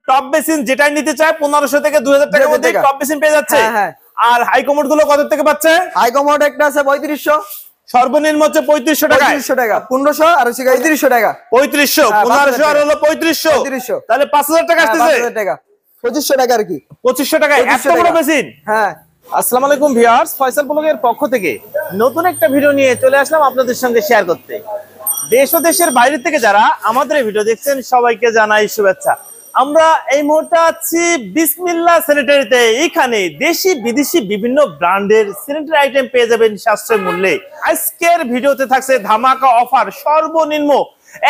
Top basin যেটা নিতে চায় 1500 থেকে 2000 টাকার মধ্যে টপ বেসিন পেয়ে যাচ্ছে। হ্যাঁ। আর হাই কমোড গুলো কত থেকে পাচ্ছে? হাই কমোড একটা আছে 3500, সর্বনিম্ন হচ্ছে 3500 টাকা। 3500 টাকা, 1500 আর হচ্ছে 3500 টাকা। 3500, 1500 আর হলো 3500, তাহলে 5000 টাকা আসতেছে। 5000 টাকা, 2500 টাকা আর কি, 2500 টাকা এত বড় বেসিন। হ্যাঁ। আসসালামু আলাইকুম ভিউয়ার্স, ফয়সাল ব্লগের পক্ষ থেকে নতুন একটা ভিডিও নিয়ে চলে আসলাম আপনাদের সঙ্গে শেয়ার করতে। দেশ ও দেশের বাইরে থেকে যারা আমাদের এই ভিডিও দেখছেন সবাইকে জানাই শুভেচ্ছা। আমরা এই মুহূর্তে আছি বিসমিল্লাহ স্যানিটারিতে। এখানে দেশি বিদেশি বিভিন্ন ব্র্যান্ডের স্যানিটারি আইটেম পেয়ে যাবেন সাশ্রয় মূল্যে। আজকের ভিডিওতে থাকছে ধামাকা অফার। সর্বনিম্ন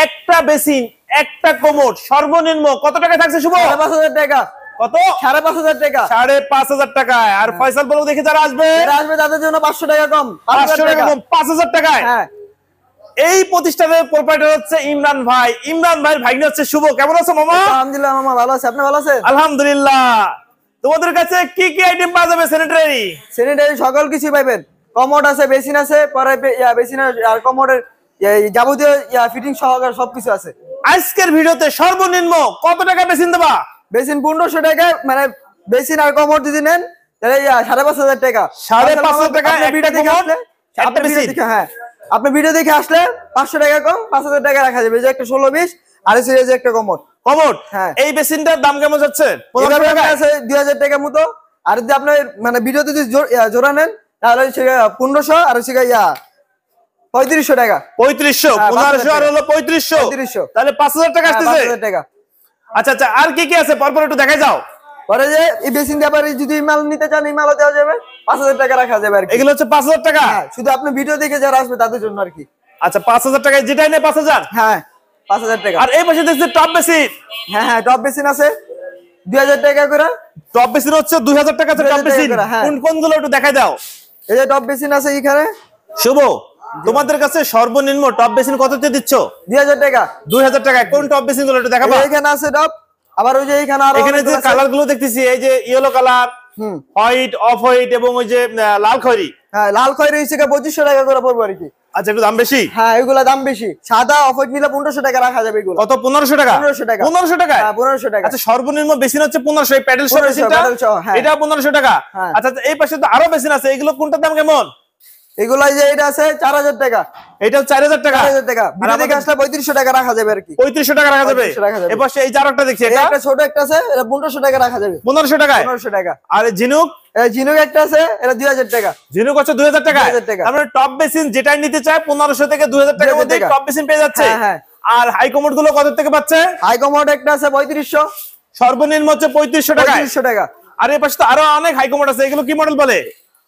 একটা বেসিন, একটা কোমোড সর্বনিম্ন কত টাকা থাকছে শুভ? 5000 টাকা। কত? 5500 টাকা। 5500 টাকায়। আর ফয়সাল ব্লগ দেখে যারা আসবে তাদের জন্য 500 টাকা কম, 500 টাকা কম, 5000 টাকায়। হ্যাঁ। এই প্রতিষ্ঠানের প্রোপাইটার হচ্ছে ইমরান ভাই। ইমরান ভাইয়ের ভাগ্নে হচ্ছে শুভ। কেমন আছো মামা? আলহামদুলিল্লাহ মামা, ভালো আছি। আপনি ভালো আছেন? আলহামদুলিল্লাহ। তোমাদের কাছে কি কি আইটেম পাওয়া যাবে স্যানিটারি? স্যানিটারি সকল কিছু পাবেন। কমোড আছে, বেসিন আছে, পরে বেসিন আর কমোডের যাবতীয় ফিটিং সহকারে সবকিছু আছে। আজকের ভিডিওতে সর্বনিম্ন কত টাকা বেসিন দেবা? বেসিন 1500 টাকা, মানে বেসিন আর কমোড যদি নেন তাহলে 5500 টাকা। 5500 টাকা একটা কোমোড, একটা বেসিন। হ্যাঁ, আপনি ভিডিও দেখে আসলে 500 টাকা কম, 5000 টাকা রাখা যাবে। যে একটা 16-20 আর এই যে একটা কমোড। কমোড, হ্যাঁ। এই বেসিনটার দাম কেমন যাচ্ছে? 1500 টাকা আছে, 2000 টাকা মতো। আর যদি আপনি মানে ভিডিওতে যদি জোড়া নেন তাহলে 1500 আর 3500 টাকা। 3500, 1500 আর হলো 3500, তাহলে 5000 টাকা আসতেছে। 5000 টাকা। আচ্ছা আচ্ছা, আর কি কি আছে পরপর একটু দেখাই যাও। পরে যে এই বেসিন ব্যাপারে যদি মাল নিতে চান এই মালও দেওয়া যাবে, 5000 টাকা রাখা যাবে আর কি। এগুলো হচ্ছে 5000 টাকা। হ্যাঁ, শুধু আপনি ভিডিও দেখে যারা আসবে তাদের জন্য আর কি। আচ্ছা, 5000 টাকায় যেটাই নেই 5000। হ্যাঁ, 5000 টাকা। আর এই পাশে দেখছি টপ বেসিন। হ্যাঁ, টপ বেসিন আছে 2000 টাকা করে। টপ বেসিন হচ্ছে 2000 টাকা টপ বেসিন। কোন কোনগুলো একটু দেখাই দাও। এই যে টপ বেসিন আছে এখানে। শুভ, তোমাদের কাছে সর্বনিম্ন টপ বেসিন কততে দিচ্ছ? 2000 টাকা। 2000 টাকায় কোন টপ বেসিন গুলো একটু দেখাবা? এখানে আছে টপ, আবার ওই যে এখানে আরো এখানে যে কালার গুলো দেখতেছি, এই যে yellow colour, white, off white এবং ওই যে লাল খয়েরি। হ্যাঁ, লাল খয়েরি হইছে 2500 টাকা করে পড়বে আর কি। আচ্ছা, একটু দাম বেশি। হ্যাঁ, এগুলা দাম বেশি। সাদা অফ হোয়াইট নিলে 1500 টাকা রাখা যাবে এগুলো। কত? 1500 টাকা। 1500 টাকা। 1500 টাকা। হ্যাঁ, 1500 টাকা। আচ্ছা, সর্বনিম্ন বেসিন হচ্ছে 1500। এই প্যাডেল সহ বেসিনটা, এটা 1500 টাকা। আচ্ছা, এই পাশে তো আরো বেসিন আছে, এগুলো কোনটার দাম কেমন? এগুলা যে এটা আছে 4000 টাকা। এটা 4000 টাকা। 4000 টাকা। ভিডিও দেখে আসলে 3500 টাকা রাখা যাবে আর কি। 3500 টাকা রাখা যাবে। এই পাশে এই চারটা দেখছি, এটা একটা ছোট একটা আছে, এটা 1500 টাকা রাখা যাবে। 1500 টাকা। 1500 টাকা। আর ঝিনুক, ঝিনুক একটা আছে, এটা 2000 টাকা। ঝিনুক হচ্ছে 2000 টাকা। 2000 টাকা। আমরা টপ বেসিন যেটা নিতে চায় 1500 থেকে 2000 টাকার মধ্যে টপ বেসিন পেয়ে যাচ্ছে। হ্যাঁ। আর হাই কমোড গুলো কত থেকে পাচ্ছে? হাই কমোড একটা আছে 3500, সর্বনিম্ন হচ্ছে 3500 টাকা। 3500 টাকা। আর এই পাশে তো আরো অনেক হাই কমোড আছে, এগুলো কি মডেল বলে?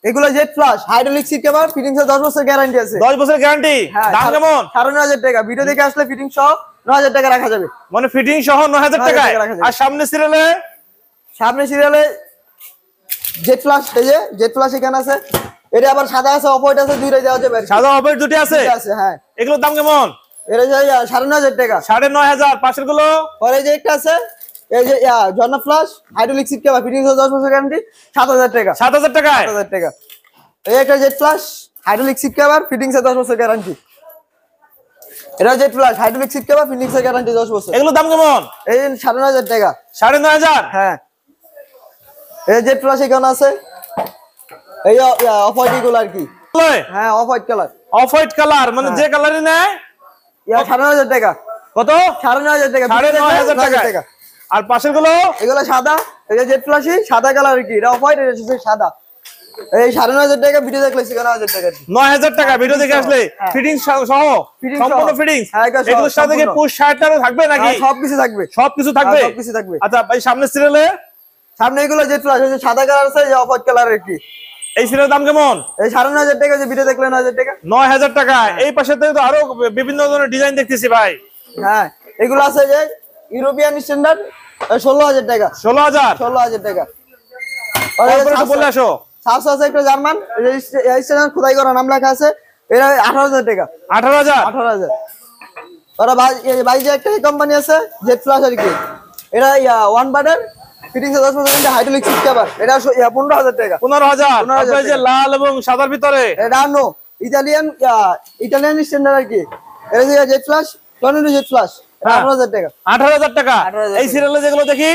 এগুলো Z flush hydraulic seat cover, fitting সহ 10 বছর গ্যারান্টি আছে। 10 বছর গ্যারান্টি। দাম কেমন? 9500 টাকা। ভিডিও দেখে আসলে ফিটিং সহ 9000 টাকা রাখা যাবে। মানে ফিটিং সহ 9000 টাকা। আর সামনে সিরিয়ালে জেড ফ্লাশ, এই যে জেড ফ্লাশ এখানে আছে। এটা আবার সাদা আছে, অফ হোয়াইট আছে, দুইটাই দেওয়া যাবে। সাদা অফ হোয়াইট দুটো আছে। হ্যাঁ। এগুলোর দাম কেমন? এটা 9500 টাকা। 9500। পাশের গুলো পরে যে একটা আছে, এই যে ঝর্ণা flush hydraulic seat cover, fitting সহ 10 বছর গ্যারান্টি, 7000 টাকা। 7000 টাকা। 7000 টাকা। এই একটা Z flush hydraulic seat cover, fitting সহ 10 বছর গ্যারান্টি। এটা Z flush hydraulic seat cover, fitting সহ গ্যারান্টি 10 বছর। এগুলোর দাম কেমন? এই 9500 টাকা। 9500। হ্যাঁ। এই জেড ফ্লাশ এখানে আছে, এই অফ হোয়াইট গুলো আর কি। হ্যাঁ, off white colour. Off white colour মানে যে কালারই নেয় 9500 টাকা। কত? 9500 টাকা। 9500 টাকা। আর পাশের গুলো এগুলো সাদা, এই যে জেড ফ্লাশই সাদা কালার আর কি। এটা অফ হোয়াইট, এটা সাদা। এই 9500 টাকা। ভিডিও দেখলে 9000 টাকা। 9000 টাকা। ভিডিও দেখে আসলে ফিটিং সহ সম্পূর্ণ ফিটিং। এগুলোর সাথে কি পুশ শার্টটারও থাকবে নাকি? সবকিছু থাকবে। সবকিছু থাকবে। সবকিছু থাকবে। আচ্ছা, ভাই সামনে সিরিয়ালে সামনে এগুলো জেড ফ্লাশ আছে, সাদা কালার আছে, এই অফ হোয়াইট কালার আর কি। এই সিরিয়ালের দাম কেমন? এই 9500 টাকা। যে ভিডিও দেখলে 9000 টাকা। 9000 টাকা। এই পাশে তো আরো বিভিন্ন ধরনের ডিজাইন দেখতেছি ভাই। হ্যাঁ, এগুলো আছে যে ইউরোপিয়ান স্ট্যান্ডার্ড, 16000 টাকা। 16000 টাকা। বলে আসো। সাবস আছে একটা জার্মান, রেজিস্ট্রেশন খোদাই করা নাম লেখা আছে, এটা 18000 টাকা। 18000। ওরা ভাই যে একটা কোম্পানি আছে জেড ফ্লাশ আর কি। এটা ওয়ান বাটার, ফিটিং 10 বছর গ্যারান্টি, হাইড্রোলিক সিট কভার, এটা 15000 টাকা। 15000। আপনার যে লাল এবং সাদার ভিতরে, এটা নো ইটালিয়ান স্ট্যান্ডার্ড আর কি। এটা যে Z flush, tornado Z flush, 18000 টাকা। 18000 টাকা। এই সিরিয়ালে যেগুলো দেখি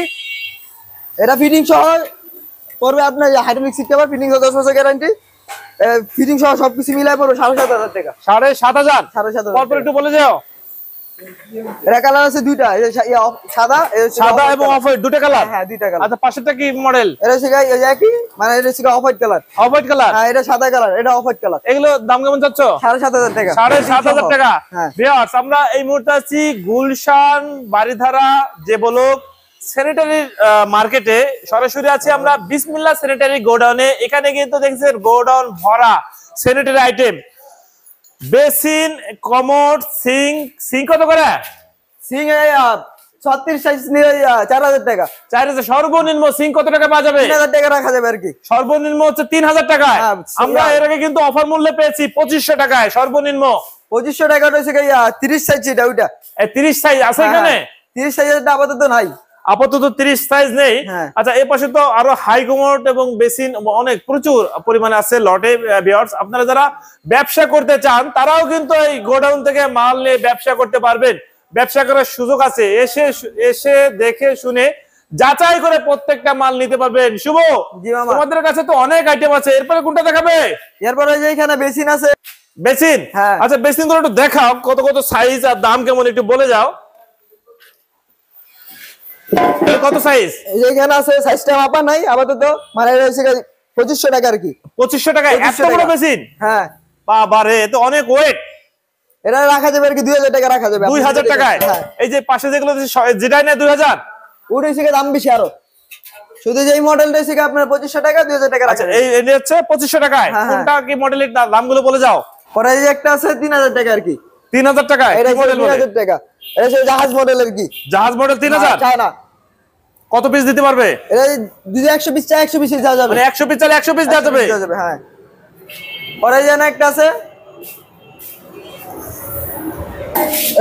এটা ফিটিং সহ পড়বে আপনার হাইড্রোলিক সিট কভার, ফিটিং সহ 10 বছর গ্যারান্টি, ফিটিং সহ সবকিছু মিলাই পড়বে 7,500 টাকা। 7,500 7,500 পরপর একটু বলে যাও। এটা কালার আছে দুইটা, সাদা সাদা এবং অফ হোয়াইট দুটো কালার। হ্যাঁ দুইটা কালার। আচ্ছা পাশেরটা কি মডেল? এটা হচ্ছে একই মানে এটা হচ্ছে off white colour. Off white colour. হ্যাঁ এটা সাদা কালার, এটা অফ হোয়াইট কালার। এগুলো দাম কেমন চাচ্ছ? 7,500 টাকা। 7,500 টাকা। হ্যাঁ ভিউয়ার্স আমরা এই মুহূর্তে আছি গুলশান বারিধারা যে বলক স্যানিটারি মার্কেটে, সরাসরি আছি আমরা বিসমিল্লাহ স্যানিটারি গোডাউনে। এখানে কিন্তু দেখছেন গোডাউন ভরা sanitary item, basin, commode, sink কত করে? সিং 36 সাইজ নিয়ে 4,000 টাকা। 4,000 সর্বনিম্ন। সিঙ্ক কত টাকা পাওয়া যাবে? 3,000 টাকা রাখা যাবে আর কি। সর্বনিম্ন হচ্ছে 3,000 টাকায়। হ্যাঁ, আমরা এর আগে কিন্তু অফার মূল্যে পেয়েছি 2500 টাকায় সর্বনিম্ন। 2500 টাকা হচ্ছে 30 সাইজ, এটা ওইটা 30 সাইজ আছে এখানে। 30 সাইজের আপাতত নাই, আপাতত 30 সাইজ নেই। হ্যাঁ। আচ্ছা এই পাশে তো আরো হাই কমোড এবং বেসিন অনেক প্রচুর পরিমাণে আছে লটে। ভিউয়ার্স আপনারা যারা ব্যবসা করতে চান তারাও কিন্তু এই গোডাউন থেকে মাল নিয়ে ব্যবসা করতে পারবেন। ব্যবসা করার সুযোগ আছে, এসে দেখে শুনে যাচাই করে প্রত্যেকটা মাল নিতে পারবেন। শুভ, জি মামা। তোমাদের কাছে তো অনেক আইটেম আছে, এরপরে কোনটা দেখাবে? এরপরে যে এখানে বেসিন আছে। বেসিন? হ্যাঁ। আচ্ছা বেসিন গুলো একটু দেখাও, কত কত সাইজ আর দাম কেমন একটু বলে যাও। কত সাইজ? এই যে এখানে আছে, সাইজটা মাপা নাই আপাতত, মানে এটা হচ্ছে 2500 টাকা আর কি। 2500 টাকা এত 2500 বড় টাকা। বেসিন? হ্যাঁ বাবারে, এ তো অনেক ওয়েট। এটা রাখা যাবে আর কি 2,000 টাকা রাখা যাবে। 2,000 টাকায়? হ্যাঁ। এই যে পাশে যেগুলো যেটাই নেয় 2,000? ওটা হচ্ছে দাম বেশি আরো। শুধু যে এই মডেলটা হচ্ছে আপনার 2500 টাকা, 2,000 টাকা রাখা আচ্ছা যাবে। এই হচ্ছে 2500 টাকায়। হ্যাঁ, হ্যাঁ। কোনটা কি মডেলের দামগুলো বলে যাও। পরে এই যে একটা আছে 3,000 টাকা আর কি। 3,000 টাকায় এটা কি মডেল বলে? 3,000 টাকা। এটা হচ্ছে জাহাজ মডেল আর কি। জাহাজ মডেল 3,000? চায়না। কত পিস দিতে পারবে? এটা যদি 100 পিস চাই 100 পিস দেওয়া যাবে। মানে 100 পিস চাইলে 100 পিস দেওয়া যাবে? দেওয়া যাবে, হ্যাঁ। পরে এই যে একটা আছে,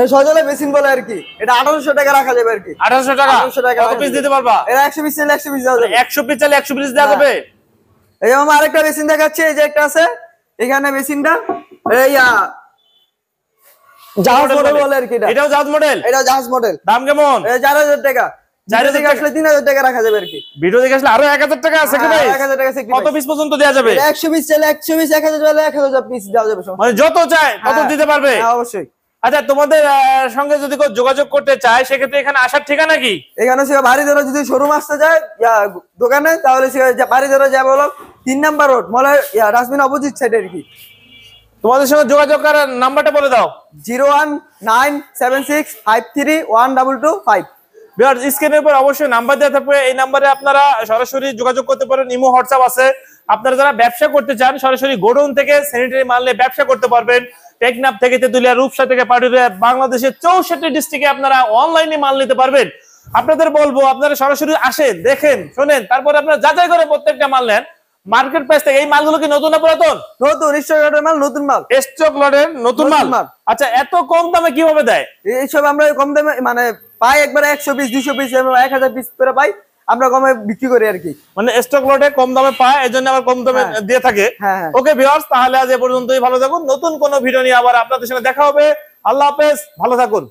এই সজলে বেসিন বলে আর কি। এটা 1,800 টাকা রাখা যাবে আর কি। 1,800 টাকা? 1,800 টাকা কত রাখা পিস যাবে। দিতে পারবা? এটা 100 পিস চাইলে 100 পিস দেওয়া যাবে। 100 পিস চাইলে 100 পিস দেওয়া হ্যাঁ। যাবে? এই যে আমার আরেকটা বেসিন দেখাচ্ছি, এই যে একটা আছে এখানে বেসিনটা, এই জাহাজ মডেল বলে আর কি। এটাও জাহাজ মডেল? এটা জাহাজ মডেল। দাম কেমন? এই 4,000 টাকা। 4,000 থেকে আসলে 3,000 টাকা রাখা যাবে আর কি। ভিডিও দেখে আসলে আরো 1,000 টাকা আছে কি ভাই? 1,000 টাকা আছে কি কত ভাই? পিস পর্যন্ত দেওয়া যাবে? এটা 100 পিস চাইলে 100 পিস, 1,000 চাইলে 1,000 পিস দেওয়া যাবে। মানে যত চায় তত হ্যাঁ। দিতে পারবে? হ্যাঁ অবশ্যই। আচ্ছা তোমাদের সঙ্গে যদি কেউ যোগাযোগ করতে চায় সেক্ষেত্রে এখানে আসার ঠিকানা কি? এখানে সে বাড়ি ধরে যদি শোরুম আসতে যায় দোকানে, তাহলে সে বাড়ি ধরে যাবে হলো 3 নাম্বার রোড মলের রাসমিন অপোজিট সাইডে আর কি। তোমাদের সঙ্গে যোগাযোগ করার নাম্বারটা বলে দাও। 01976531225। ভিউয়ার্স স্ক্রিনের উপর অবশ্যই নাম্বার দেওয়া থাকবে, এই নাম্বারে আপনারা সরাসরি যোগাযোগ করতে পারেন। ইমো হোয়াটসঅ্যাপ আছে। আপনারা যারা ব্যবসা করতে চান সরাসরি গোডাউন থেকে স্যানিটারি মাল নিয়ে ব্যবসা করতে পারবেন। টেকনাফ থেকে তেতুলিয়া, রূপসা থেকে পাটুরিয়া, বাংলাদেশের 64 ডিস্ট্রিক্টে আপনারা অনলাইনে মাল নিতে পারবেন। আপনাদের বলবো আপনারা সরাসরি আসেন, দেখেন, শোনেন, তারপরে আপনারা যাচাই করে প্রত্যেকটা মাল নেন। মার্কেট প্রাইস থেকে এই মালগুলো কি নতুন না পুরাতন? নতুন স্টক মাল, নতুন মাল, স্টক লটের নতুন মাল। আচ্ছা এত কম দামে কিভাবে দেয়? এইসব আমরা কম দামে মানে পাই, একবারে 100 পিস 200 পিস 1000 পিস করে পাই, আমরা কমে বিক্রি করি আর কি। মানে স্টক লটে কম দামে পায়, এজন্য আবার কম দামে দিয়ে থাকে। হ্যাঁ। ওকে ভিউয়ার্স, তাহলে আজ এ পর্যন্তই। ভালো থাকুন। নতুন কোনো ভিডিও নিয়ে আবার আপনাদের সঙ্গে দেখা হবে। আল্লাহ হাফেজ, ভালো থাকুন।